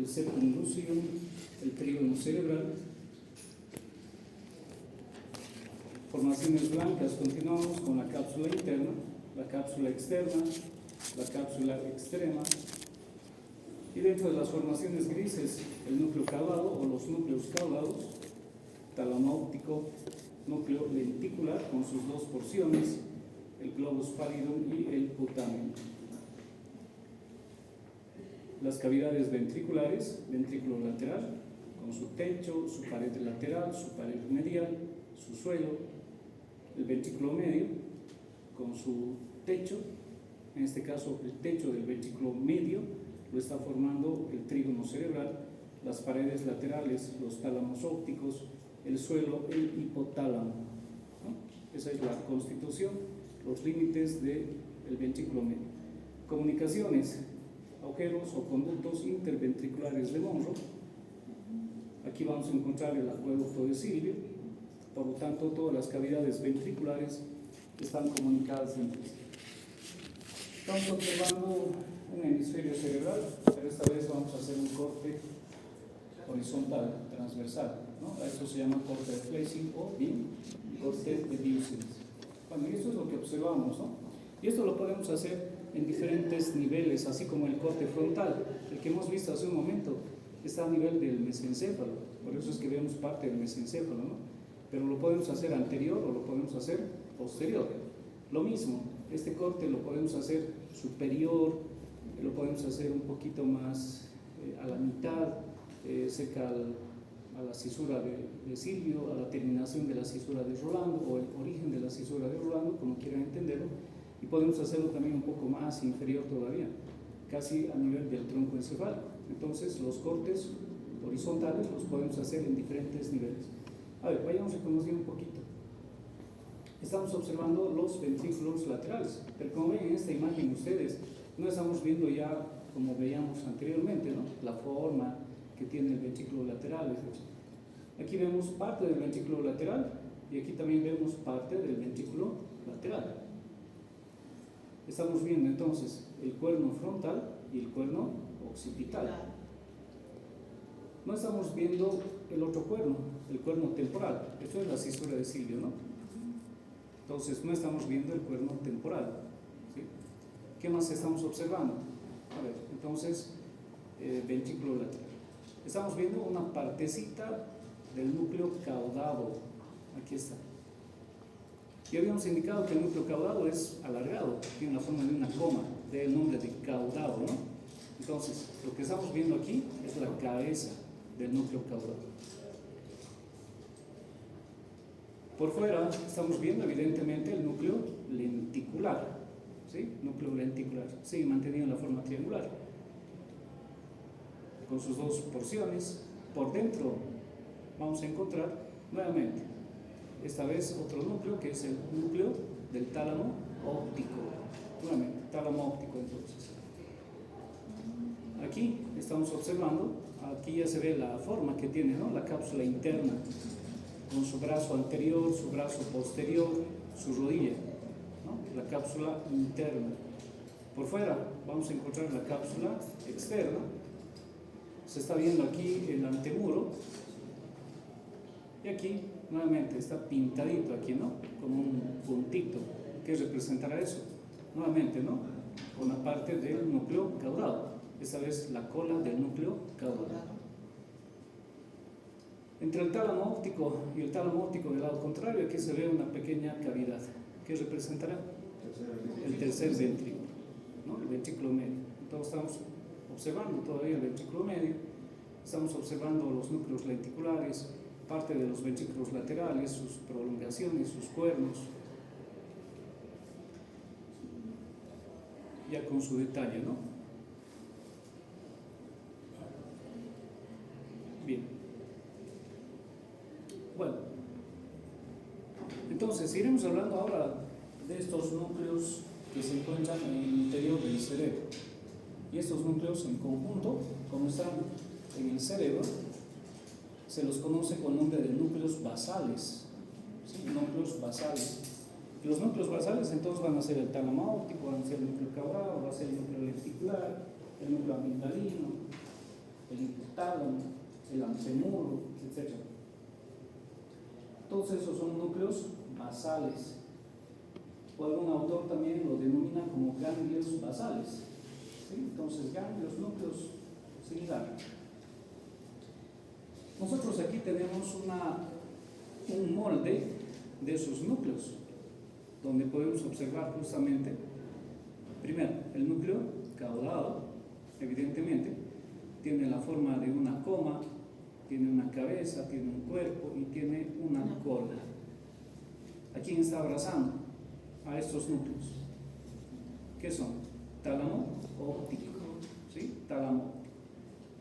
el septum lucidum, el trígono cerebral. Formaciones blancas, continuamos con la cápsula interna, la cápsula externa, la cápsula extrema. Y dentro de las formaciones grises, el núcleo caudado o los núcleos caudados, tálamo óptico, núcleo lenticular con sus dos porciones, el globus pallidum y el putamen. Las cavidades ventriculares, ventrículo lateral, con su techo, su pared lateral, su pared medial, su suelo. El ventrículo medio, con su techo, en este caso el techo del ventrículo medio, lo está formando el trígono cerebral, las paredes laterales, los tálamos ópticos, el suelo, el hipotálamo, ¿no? Esa es la constitución, los límites del ventrículo medio. Comunicaciones, agujeros o conductos interventriculares de Monro. Aquí vamos a encontrar el acueducto de Silvio. Por lo tanto, todas las cavidades ventriculares están comunicadas entre sí. Estamos observando un hemisferio cerebral, pero esta vez vamos a hacer un corte horizontal, transversal, ¿no? Esto se llama corte de Fleching o bien corte de Diusens. Bueno, y esto es lo que observamos, ¿no? Y esto lo podemos hacer en diferentes niveles, así como el corte frontal, el que hemos visto hace un momento, está a nivel del mesencéfalo, por eso es que vemos parte del mesencéfalo, ¿no? Pero lo podemos hacer anterior o lo podemos hacer posterior. Lo mismo, este corte lo podemos hacer superior, lo podemos hacer un poquito más a la mitad, cerca a la cisura de Silvio, a la terminación de la cisura de Rolando o el origen de la cisura de Rolando, como quieran entenderlo, y podemos hacerlo también un poco más inferior todavía, casi a nivel del tronco encefálico. Entonces los cortes horizontales los podemos hacer en diferentes niveles. A ver, vayamos reconociendo un poquito. Estamos observando los ventrículos laterales, pero como ven en esta imagen ustedes, no estamos viendo ya como veíamos anteriormente, ¿no? La forma que tiene el ventrículo lateral, etc. Aquí vemos parte del ventrículo lateral y aquí también vemos parte del ventrículo lateral. Estamos viendo entonces el cuerno frontal y el cuerno occipital. No estamos viendo el otro cuerno, el cuerno temporal. Esto es la cisura de Silvio, ¿no? Entonces no estamos viendo el cuerno temporal, ¿sí? ¿Qué más estamos observando? A ver, entonces, ventrículo lateral. Estamos viendo una partecita del núcleo caudado. Aquí está. Ya habíamos indicado que el núcleo caudado es alargado, tiene la forma de una coma, del nombre de caudado, ¿no? Entonces, lo que estamos viendo aquí es la cabeza del núcleo caudado. Por fuera estamos viendo evidentemente el núcleo lenticular, ¿sí? Núcleo lenticular, sigue manteniendo la forma triangular, con sus dos porciones. Por dentro vamos a encontrar nuevamente, esta vez otro núcleo que es el núcleo del tálamo óptico, nuevamente, tálamo óptico entonces. Aquí estamos observando, aquí ya se ve la forma que tiene, ¿no? La cápsula interna, con su brazo anterior, su brazo posterior, su rodilla, ¿no? La cápsula interna. Por fuera vamos a encontrar la cápsula externa. Se está viendo aquí el antemuro y aquí nuevamente está pintadito aquí, ¿no? Como un puntito. ¿Qué representará eso? Nuevamente, ¿no? Una parte del núcleo caudado. Esta vez la cola del núcleo caudado. Entre el tálamo óptico y el tálamo óptico del lado contrario, aquí se ve una pequeña cavidad. ¿Qué representará? El tercer ventrículo, ¿no? El ventrículo medio. Entonces estamos observando todavía el ventrículo medio, estamos observando los núcleos lenticulares, parte de los ventrículos laterales, sus prolongaciones, sus cuernos, ya con su detalle, ¿no? Bien. Bueno, entonces iremos hablando ahora de estos núcleos que se encuentran en el interior del cerebro. Y estos núcleos en conjunto, como están en el cerebro, se los conoce con nombre de núcleos basales, ¿sí? Núcleos basales. Y los núcleos basales entonces van a ser el tálamo óptico, van a ser el núcleo caudado, va a ser el núcleo lenticular, el núcleo amigdalino, el el antemuro, etc. Todos esos son núcleos basales. O algún autor también lo denomina como ganglios basales. ¿Sí? Entonces, ganglios, núcleos, similar. Nosotros aquí tenemos un molde de esos núcleos, donde podemos observar justamente, primero, el núcleo caudado, evidentemente, tiene la forma de una coma, tiene una cabeza, tiene un cuerpo y tiene una cola. ¿A quién está abrazando? A estos núcleos. ¿Qué son? Tálamo óptico. ¿Sí? Tálamo óptico.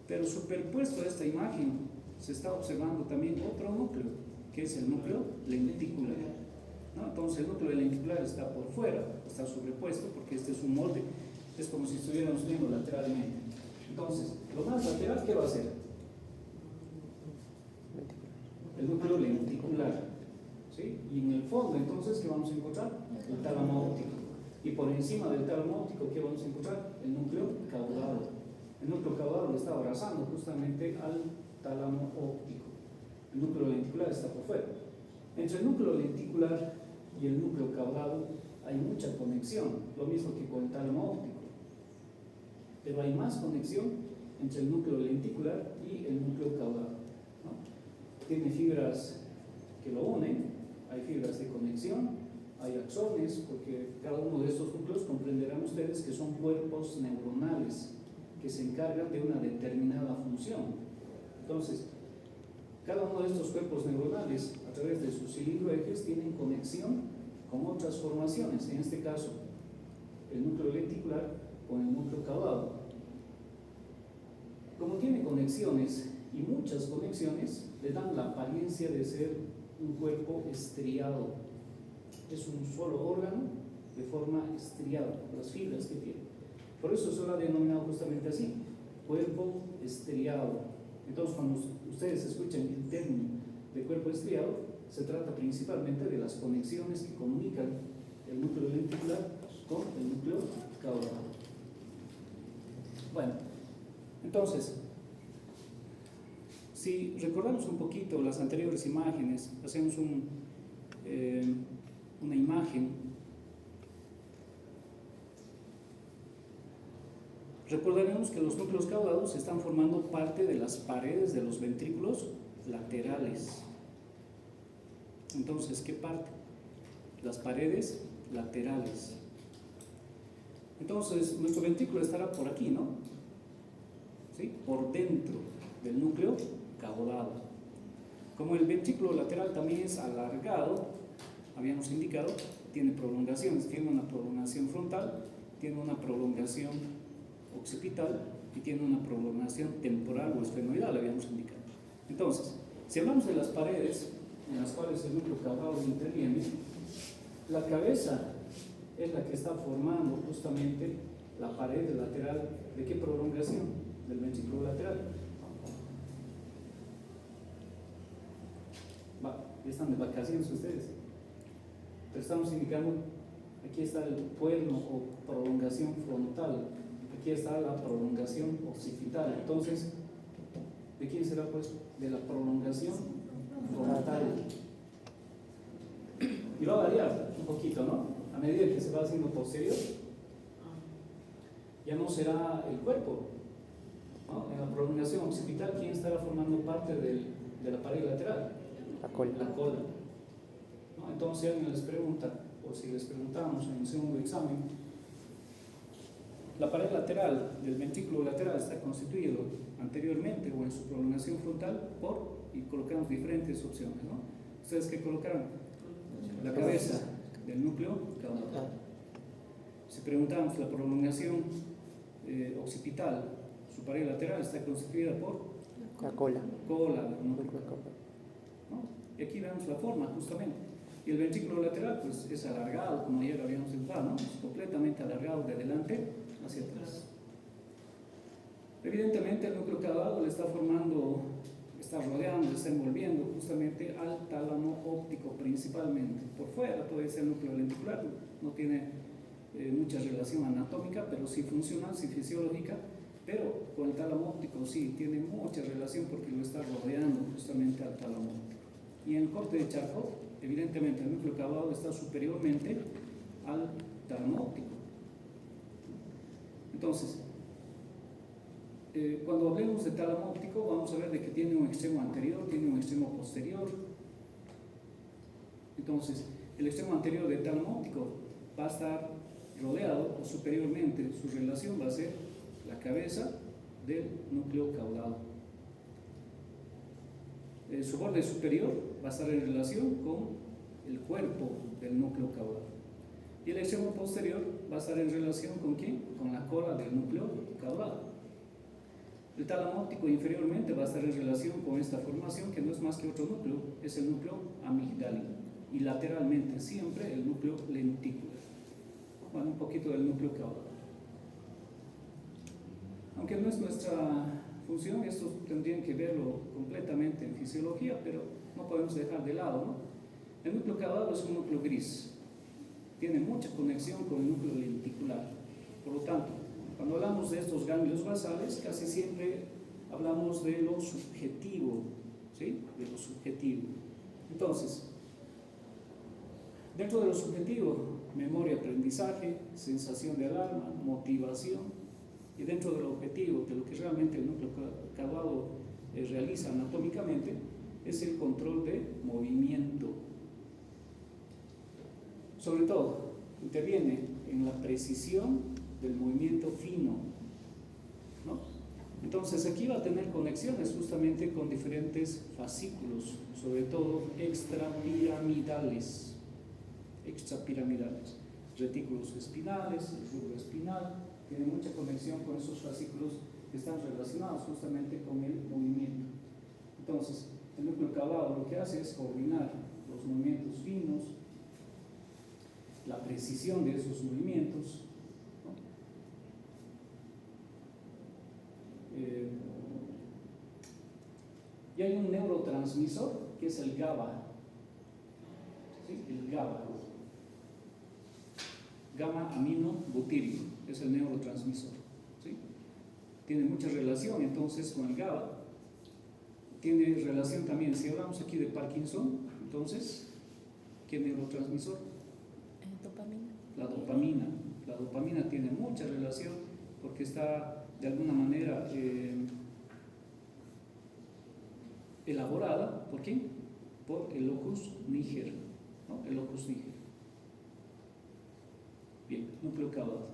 Pero superpuesto a esta imagen se está observando también otro núcleo, que es el núcleo lenticular, ¿no? Entonces el núcleo lenticular está por fuera, está sobrepuesto, porque este es un molde, es como si estuviéramos viendo lateralmente. Entonces, lo más lateral, ¿qué va a ser? El núcleo lenticular, ¿sí? Y en el fondo, entonces, ¿qué vamos a encontrar? El tálamo óptico. Y por encima del tálamo óptico, ¿qué vamos a encontrar? El núcleo caudado. El núcleo caudado le está abrazando justamente al tálamo óptico. El núcleo lenticular está por fuera. Entre el núcleo lenticular y el núcleo caudado hay mucha conexión, lo mismo que con el tálamo óptico. Pero hay más conexión entre el núcleo lenticular y el núcleo caudado, ¿no? Tiene fibras que lo unen, hay fibras de conexión, hay axones, porque cada uno de estos núcleos comprenderán ustedes que son cuerpos neuronales que se encargan de una determinada función. Entonces, cada uno de estos cuerpos neuronales, a través de sus cilindroejes, tienen conexión con otras formaciones, en este caso, el núcleo lenticular con el núcleo caudado. Como tiene conexiones, y muchas conexiones, le dan la apariencia de ser un cuerpo estriado. Es un solo órgano de forma estriada, las fibras que tiene. Por eso se lo ha denominado justamente así, cuerpo estriado. Entonces, cuando ustedes escuchan el término de cuerpo estriado, se trata principalmente de las conexiones que comunican el núcleo lenticular con el núcleo caudado. Bueno, entonces, si recordamos un poquito las anteriores imágenes, hacemos una imagen. Recordaremos que los núcleos caudados están formando parte de las paredes de los ventrículos laterales. Entonces, ¿qué parte? Las paredes laterales. Entonces, nuestro ventrículo estará por aquí, ¿no? ¿Sí? Por dentro del núcleo caudado. Como el ventrículo lateral también es alargado, habíamos indicado, tiene prolongaciones, tiene una prolongación frontal, tiene una prolongación occipital y tiene una prolongación temporal o esfenoidal, habíamos indicado. Entonces, si hablamos de las paredes en las cuales el núcleo caudado interviene, la cabeza es la que está formando justamente la pared lateral. ¿De qué prolongación? Del ventrículo lateral. Ya están de vacaciones ustedes, pero estamos indicando, aquí está el cuerno o prolongación frontal, aquí está la prolongación occipital. Entonces, ¿de quién será pues? De la prolongación frontal. Y va a variar un poquito, ¿no? A medida que se va haciendo posterior, ya no será el cuerpo, ¿no? En la prolongación occipital, ¿quién estará formando parte de la pared lateral? La cola. La cola, ¿no? Entonces, si alguien les pregunta, o si les preguntamos en el segundo examen, la pared lateral del ventrículo lateral está constituido anteriormente o en su prolongación frontal y colocamos diferentes opciones, ¿no? ¿Ustedes qué colocaron? La cabeza del núcleo caudado. Si preguntamos la prolongación occipital, su pared lateral está constituida por la cola. Cola del núcleo caudado, ¿no? Y aquí vemos la forma justamente. Y el ventrículo lateral pues es alargado, como ayer habíamos indicado, ¿no? Es completamente alargado de delante hacia atrás. Evidentemente el núcleo caudado le está formando, está rodeando, está envolviendo justamente al tálamo óptico principalmente. Por fuera puede ser el núcleo lenticular, no tiene mucha relación anatómica, pero sí funcional, sí fisiológica, Pero con el tálamo óptico sí, tiene mucha relación porque lo está rodeando justamente al tálamo óptico. Y en el corte de Charcot, evidentemente el núcleo caudado está superiormente al tálamo óptico. Entonces, cuando hablemos de tálamo óptico, vamos a ver de que tiene un extremo anterior, tiene un extremo posterior. Entonces, el extremo anterior del tálamo óptico va a estar rodeado, o superiormente su relación va a ser la cabeza del núcleo caudado. Su borde superior va a estar en relación con el cuerpo del núcleo caudado. Y el extremo posterior va a estar en relación con ¿quién? Con la cola del núcleo caudado. El tálamo óptico inferiormente va a estar en relación con esta formación que no es más que otro núcleo, es el núcleo amigdálico. Y lateralmente siempre el núcleo lenticular. Bueno, un poquito del núcleo caudado. Aunque no es nuestra función, esto tendrían que verlo completamente en fisiología, pero no podemos dejar de lado, ¿no? El núcleo caudado es un núcleo gris, tiene mucha conexión con el núcleo lenticular. Por lo tanto, cuando hablamos de estos ganglios basales, casi siempre hablamos de lo subjetivo, ¿sí? De lo subjetivo. Entonces, dentro de lo subjetivo, memoria, aprendizaje, sensación de alarma, motivación. Y dentro del objetivo, de lo que realmente el núcleo caudado realiza anatómicamente, es el control de movimiento. Sobre todo, interviene en la precisión del movimiento fino, ¿no? Entonces aquí va a tener conexiones justamente con diferentes fascículos, sobre todo extrapiramidales, retículos espinales, el bulbo espinal, tiene mucha conexión con esos fascículos que están relacionados justamente con el movimiento. Entonces, el núcleo caudado lo que hace es coordinar los movimientos finos, la precisión de esos movimientos, ¿no? Y hay un neurotransmisor que es el GABA, ¿sí? El GABA, gamma-aminobutírico, es el neurotransmisor, ¿sí? Tiene mucha relación entonces con el GABA. Tiene relación también, si hablamos aquí de Parkinson, entonces, ¿qué neurotransmisor? Dopamina. La dopamina. La dopamina tiene mucha relación porque está de alguna manera elaborada, ¿por quién? Por el locus niger, ¿no? El locus niger. Bien, núcleo caudado.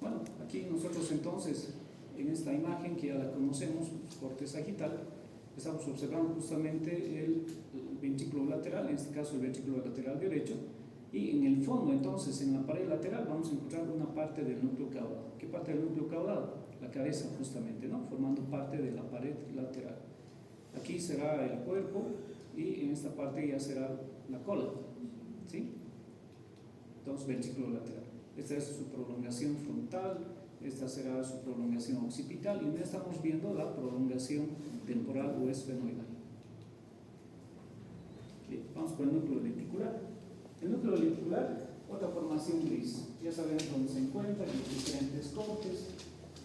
Bueno, aquí nosotros entonces, en esta imagen que ya la conocemos, corte sagital, estamos observando justamente el ventrículo lateral, en este caso el ventrículo lateral derecho, y en el fondo entonces, en la pared lateral, vamos a encontrar una parte del núcleo caudado. ¿Qué parte del núcleo caudado? La cabeza justamente, ¿no? Formando parte de la pared lateral. Aquí será el cuerpo y en esta parte ya será la cola, ¿sí? Entonces, ventrículo lateral. Esta es su prolongación frontal, esta será su prolongación occipital y ya estamos viendo la prolongación temporal o esfenoidal. Bien, vamos con el núcleo lenticular. El núcleo lenticular, otra formación gris. Ya sabemos dónde se encuentra, en los diferentes cortes.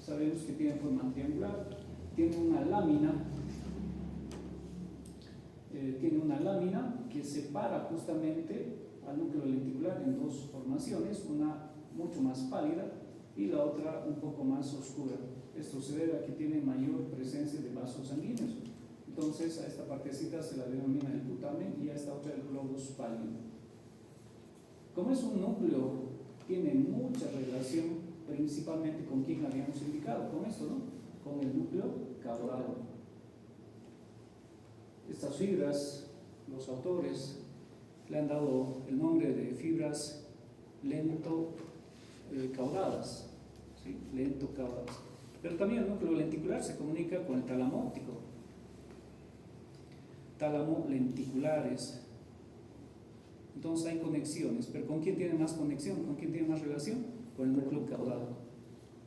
Sabemos que tiene forma triangular, tiene una lámina que separa justamente al núcleo lenticular en dos formaciones, una mucho más pálida y la otra un poco más oscura. Esto se debe a que tiene mayor presencia de vasos sanguíneos. Entonces a esta partecita se la denomina el putamen y a esta otra el globus pálido. Como es un núcleo, tiene mucha relación principalmente con quien habíamos indicado, con esto, ¿no? Con el núcleo caudado. Estas fibras, los autores le han dado el nombre de fibras lento caudadas, ¿sí? Lento caudadas. Pero también el núcleo lenticular se comunica con el tálamo óptico. Tálamo lenticulares. Entonces hay conexiones, pero ¿con quién tiene más conexión? ¿Con quién tiene más relación? Con el núcleo caudado.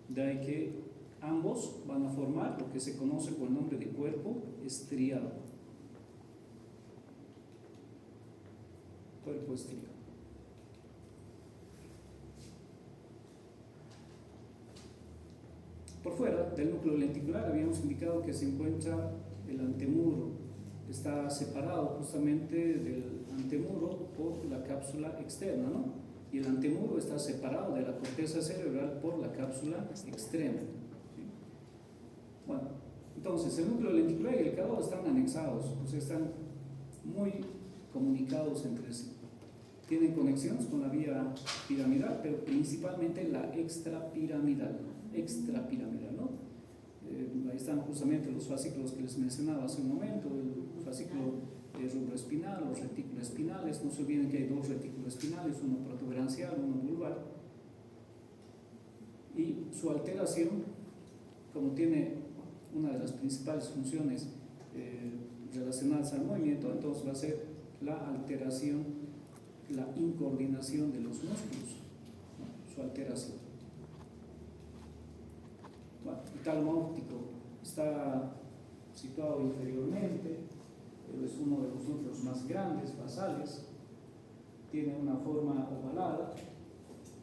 De ahí que ambos van a formar lo que se conoce con el nombre de cuerpo estriado. Cuerpo estriado. Por fuera del núcleo lenticular habíamos indicado que se encuentra el antemuro, está separado justamente del antemuro por la cápsula externa, ¿no? Y el antemuro está separado de la corteza cerebral por la cápsula externa. ¿Sí? Bueno, entonces el núcleo lenticular y el caudal están anexados, o sea, están muy comunicados entre sí. Tienen conexiones con la vía piramidal, pero principalmente la extrapiramidal, ¿no? Ahí están justamente los fascículos que les mencionaba hace un momento, el fascículo rubroespinal, los retículos espinales. No se olviden que hay dos retículos espinales, uno protuberancial, uno vulvar. Y su alteración, como tiene una de las principales funciones relacionadas al movimiento, entonces va a ser la alteración, la incoordinación de los músculos, ¿no? Su alteración. Bueno, el tálamo óptico está situado inferiormente, es uno de los núcleos más grandes, basales, tiene una forma ovalada,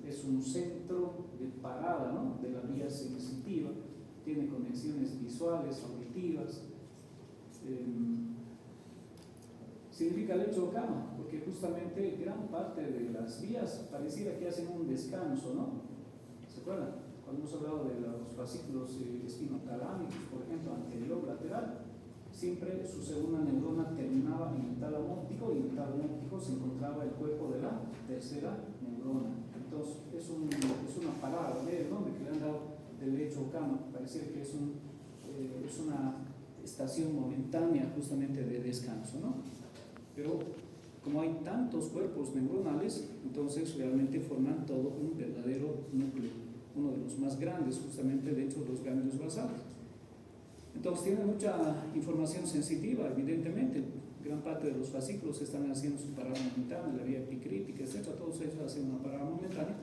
es un centro de parada, ¿no?, de la vía sensitiva, tiene conexiones visuales, auditivas. Significa lecho o cama, porque justamente gran parte de las vías pareciera que hacen un descanso, ¿no? ¿Se acuerdan? Cuando hemos hablado de los fascículos espinotalámicos, por ejemplo, anterior lateral, siempre su segunda neurona terminaba en el tálamo óptico y en el tálamo óptico se encontraba el cuerpo de la tercera neurona. Entonces, es una parada, el nombre que le han dado del lecho o cama, pareciera que es una estación momentánea justamente de descanso, ¿no? Pero como hay tantos cuerpos neuronales, entonces realmente forman todo un verdadero núcleo, uno de los más grandes justamente dentro de los ganglios basales. Entonces tiene mucha información sensitiva, evidentemente. Gran parte de los fascículos están haciendo su parada momentánea, la vía epicrítica, etc. Todos ellos hacen una parada momentánea,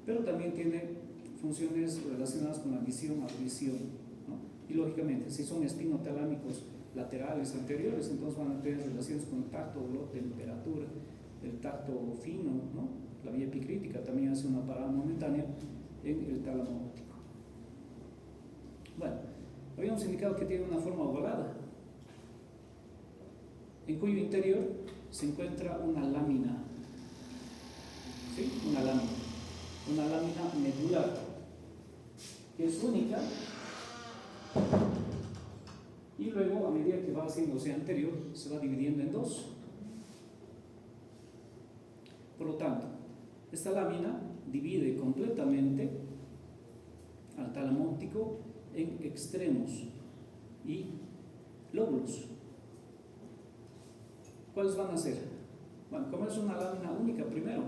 pero también tiene funciones relacionadas con la visión, audición, ¿no? Y lógicamente, si son espinotalámicos laterales, anteriores, entonces van a tener relaciones con el tacto, dolor, temperatura, el tacto fino, ¿no? La vía epicrítica también hace una parada momentánea en el tálamo óptico. Bueno, habíamos indicado que tiene una forma ovalada, en cuyo interior se encuentra una lámina, ¿sí? Una lámina medular, que es única, y luego, a medida que va haciéndose anterior, se va dividiendo en dos. Por lo tanto, esta lámina divide completamente al tálamo óptico en extremos y lóbulos. ¿Cuáles van a ser? Bueno, como es una lámina única primero,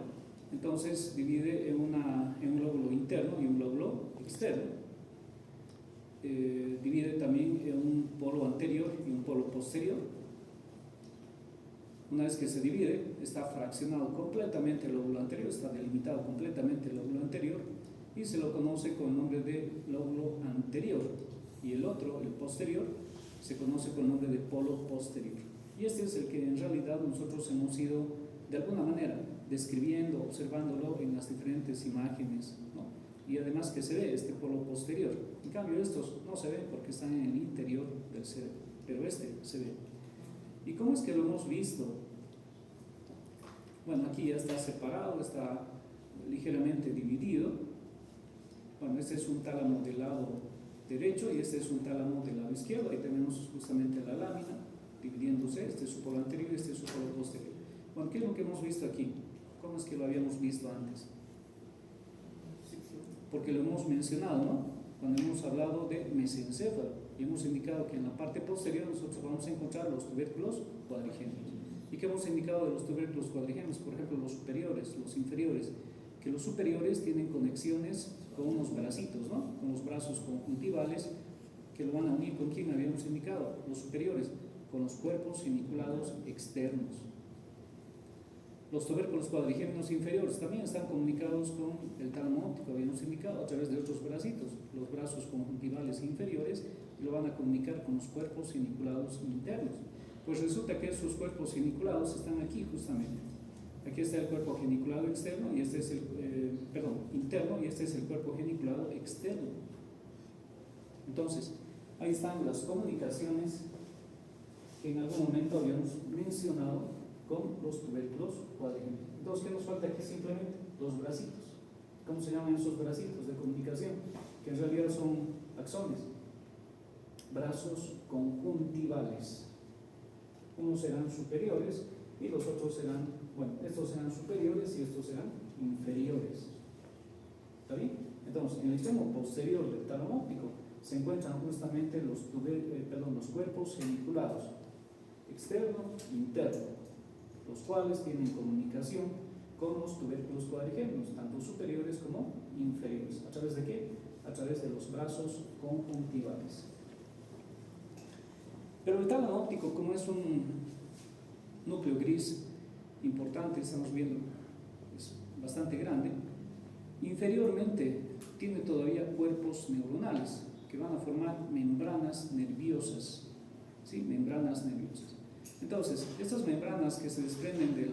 entonces divide en un lóbulo interno y un lóbulo externo. Divide también en un polo anterior y un polo posterior. Una vez que se divide, está fraccionado completamente el lóbulo anterior, está delimitado completamente el lóbulo anterior y se lo conoce con el nombre de lóbulo anterior, y el otro, el posterior, se conoce con el nombre de polo posterior. Y este es el que en realidad nosotros hemos ido de alguna manera describiendo, observándolo en las diferentes imágenes, ¿no? Y además que se ve este polo posterior. En cambio estos no se ven porque están en el interior del cerebro, pero este se ve. ¿Y cómo es que lo hemos visto? Bueno, aquí ya está separado, está ligeramente dividido. Bueno, este es un tálamo del lado derecho y este es un tálamo del lado izquierdo. Ahí tenemos justamente la lámina dividiéndose, este es su polo anterior y este es su polo posterior. Bueno, ¿qué es lo que hemos visto aquí? ¿Cómo es que lo habíamos visto antes? Porque lo hemos mencionado, ¿no? Cuando hemos hablado de mesencéfalo y hemos indicado que en la parte posterior nosotros vamos a encontrar los tubérculos cuadrigémenos. ¿Y qué hemos indicado de los tubérculos cuadrigémenos? Por ejemplo, los superiores, los inferiores, que los superiores tienen conexiones con unos bracitos, ¿no? Con los brazos conjuntivales que lo van a unir con quién habíamos indicado, los superiores, con los cuerpos geniculados externos. Los tubérculos cuadrigémenos inferiores también están comunicados con el tálamo óptico, habíamos indicado, a través de otros bracitos, los brazos conjuntivales inferiores, y lo van a comunicar con los cuerpos geniculados internos. Pues resulta que esos cuerpos geniculados están aquí justamente. Aquí está el cuerpo geniculado externo y este es interno, y este es el cuerpo geniculado externo. Entonces, ahí están las comunicaciones que en algún momento habíamos mencionado con los tubérculos cuadrígenos. Entonces, ¿qué nos falta aquí? Simplemente los bracitos. ¿Cómo se llaman esos bracitos de comunicación? Que en realidad son axones. Brazos conjuntivales. Unos serán superiores y los otros serán, bueno, estos serán superiores y estos serán inferiores. ¿Está bien? Entonces, en el extremo posterior del tálamo óptico se encuentran justamente los cuerpos geniculados, externo e interno, los cuales tienen comunicación con los tubérculos cuadrigémenos, tanto superiores como inferiores. ¿A través de qué? A través de los brazos conjuntivales. Pero el tálamo óptico, como es un núcleo gris importante, estamos viendo, es bastante grande, inferiormente tiene todavía cuerpos neuronales que van a formar membranas nerviosas, ¿sí? Membranas nerviosas. Entonces, estas membranas que se desprenden de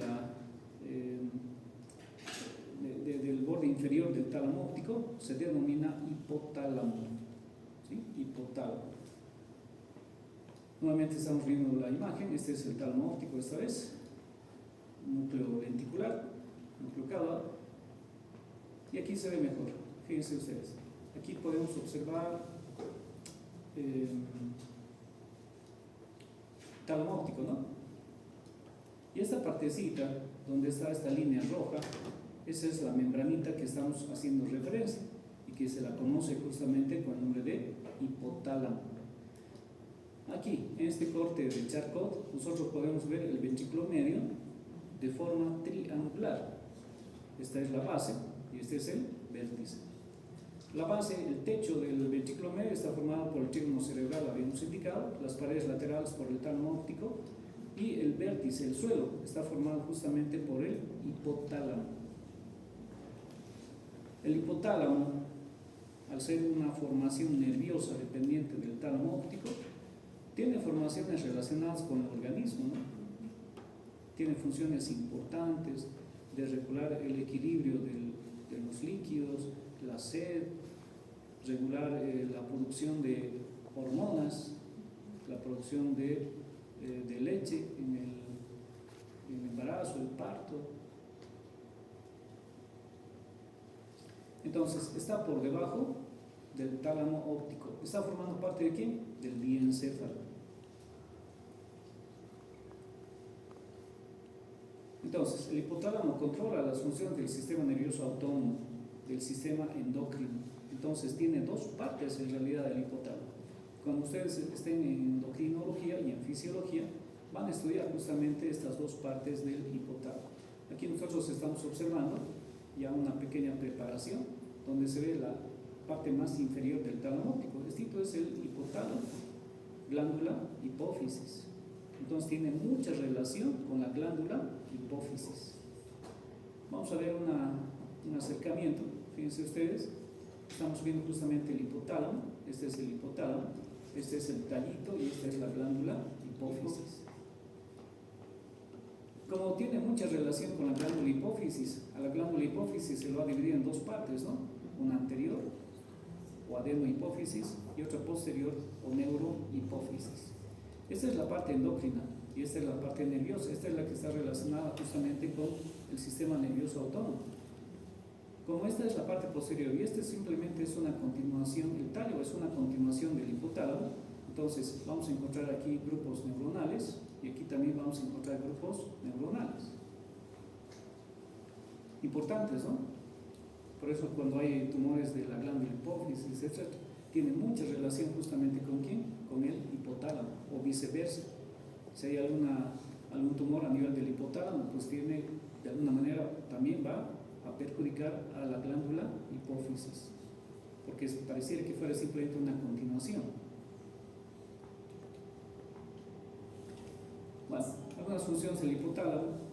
del borde inferior del tálamo óptico se denomina hipotálamo, ¿sí? Hipotálamo. Nuevamente estamos viendo la imagen. Este es el tálamo óptico esta vez, núcleo lenticular, núcleo caudal, y aquí se ve mejor. Fíjense ustedes, aquí podemos observar tálamo óptico, ¿no? Y esta partecita donde está esta línea roja, esa es la membranita que estamos haciendo referencia y que se la conoce justamente con el nombre de hipotálamo. Aquí, en este corte de Charcot, nosotros podemos ver el ventrículo medio de forma triangular. Esta es la base y este es el vértice. La base, el techo del ventrículo medio está formado por el trígono cerebral, habíamos indicado, las paredes laterales por el tálamo óptico, y el vértice, el suelo, está formado justamente por el hipotálamo. El hipotálamo, al ser una formación nerviosa dependiente del tálamo óptico, tiene formaciones relacionadas con el organismo, ¿no? Tiene funciones importantes de regular el equilibrio de los líquidos, la sed, regular la producción de hormonas, la producción de leche en el embarazo, el parto. Entonces, está por debajo del tálamo óptico. ¿Está formando parte de quién? Del diencéfalo. Entonces, el hipotálamo controla las funciones del sistema nervioso autónomo, del sistema endocrino. Entonces, tiene dos partes en realidad del hipotálamo. Cuando ustedes estén en endocrinología y en fisiología, van a estudiar justamente estas dos partes del hipotálamo. Aquí nosotros estamos observando ya una pequeña preparación donde se ve la parte más inferior del tálamo óptico. Esto es el hipotálamo, glándula hipófisis. Entonces tiene mucha relación con la glándula hipófisis. Vamos a ver un acercamiento. Fíjense ustedes, estamos viendo justamente el hipotálamo. Este es el hipotálamo, este es el tallito y esta es la glándula hipófisis. Como tiene mucha relación con la glándula hipófisis, a la glándula hipófisis se lo va a dividir en dos partes, ¿no? Una anterior o adenohipófisis y otra posterior o neurohipófisis. Esta es la parte endocrina y esta es la parte nerviosa. Esta es la que está relacionada justamente con el sistema nervioso autónomo. Como esta es la parte posterior y este simplemente es una continuación, el tallo es una continuación del hipotálamo, entonces vamos a encontrar aquí grupos neuronales y aquí también vamos a encontrar grupos neuronales. Importantes, ¿no? Por eso cuando hay tumores de la glándula hipófisis, etc., tiene mucha relación justamente con ¿quién? Con el hipotálamo, o viceversa. Si hay algún tumor a nivel del hipotálamo, pues tiene, de alguna manera, también va a perjudicar a la glándula hipófisis, porque pareciera que fuera simplemente una continuación. Bueno, algunas funciones del hipotálamo.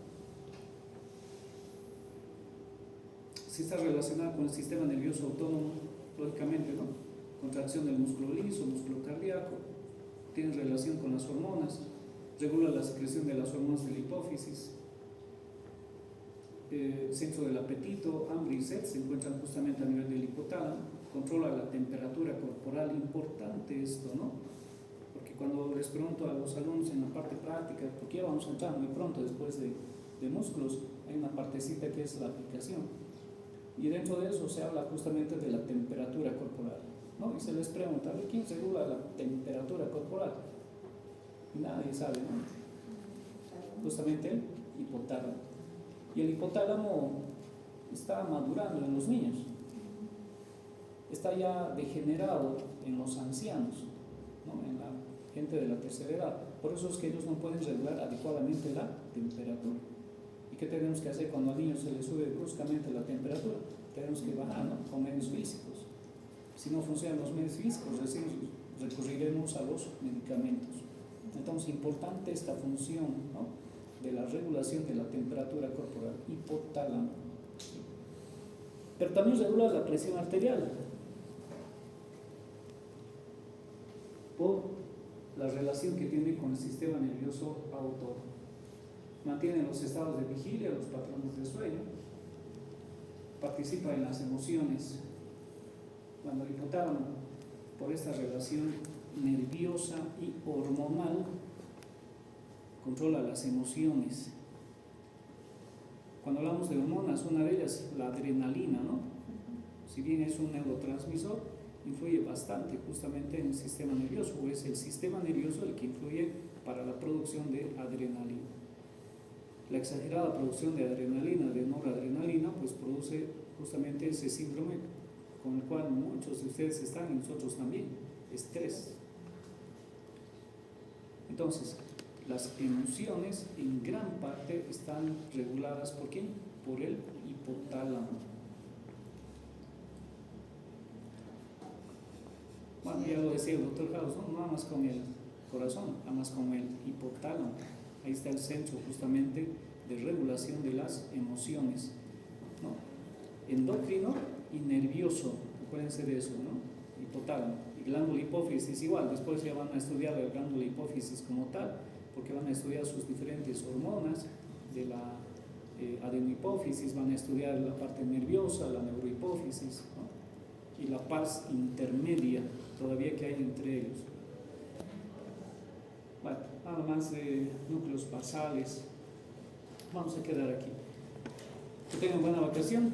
Si está relacionada con el sistema nervioso autónomo, lógicamente, ¿no? Contracción del músculo liso, músculo cardíaco, tiene relación con las hormonas, regula la secreción de las hormonas de la hipófisis, centro del apetito, hambre y sed se encuentran justamente a nivel del hipotálamo, controla la temperatura corporal importante esto, ¿no? Porque cuando les pregunto a los alumnos en la parte práctica, porque ya vamos a entrar muy pronto después de músculos, hay una partecita que es la aplicación. Y dentro de eso se habla justamente de la temperatura corporal, ¿no? Y se les pregunta, ¿quién regula la temperatura corporal? Y nadie sabe, ¿no? Justamente el hipotálamo. Y el hipotálamo está madurando en los niños, está ya degenerado en los ancianos, ¿no? En la gente de la tercera edad. Por eso es que ellos no pueden regular adecuadamente la temperatura. ¿Y qué tenemos que hacer cuando al niño se le sube bruscamente la temperatura? Tenemos que bajar, ¿no? Con medios físicos. Si no funcionan los medios físicos, recién recurriremos a los medicamentos. Entonces, importante esta función, ¿no? De la regulación de la temperatura corporal, hipotálamo. Pero también regula la presión arterial por la relación que tiene con el sistema nervioso autónomo. Mantiene los estados de vigilia, los patrones de sueño, participa en las emociones. Cuando el hipotálamo, por esta relación nerviosa y hormonal, controla las emociones. Cuando hablamos de hormonas, una de ellas, la adrenalina, ¿no? Si bien es un neurotransmisor, influye bastante justamente en el sistema nervioso, o es el sistema nervioso el que influye para la producción de adrenalina. La exagerada producción de adrenalina, de noradrenalina, pues produce justamente ese síndrome con el cual muchos de ustedes están y nosotros también, estrés. Entonces, las emociones en gran parte están reguladas ¿por quién? Por el hipotálamo. Bueno, ya lo decía el doctor House, no nada más con el corazón, nada más con el hipotálamo. Ahí está el centro justamente de regulación de las emociones, ¿no? Endocrino y nervioso, acuérdense de eso, ¿no? Hipotálamo. Y glándula hipófisis igual, después ya van a estudiar la glándula hipófisis como tal, porque van a estudiar sus diferentes hormonas de la adenohipófisis, van a estudiar la parte nerviosa, la neurohipófisis, ¿no? Y la pars intermedia, todavía que hay entre ellos. Bueno, nada más de núcleos basales. Vamos a quedar aquí. Que tengan buena vacación.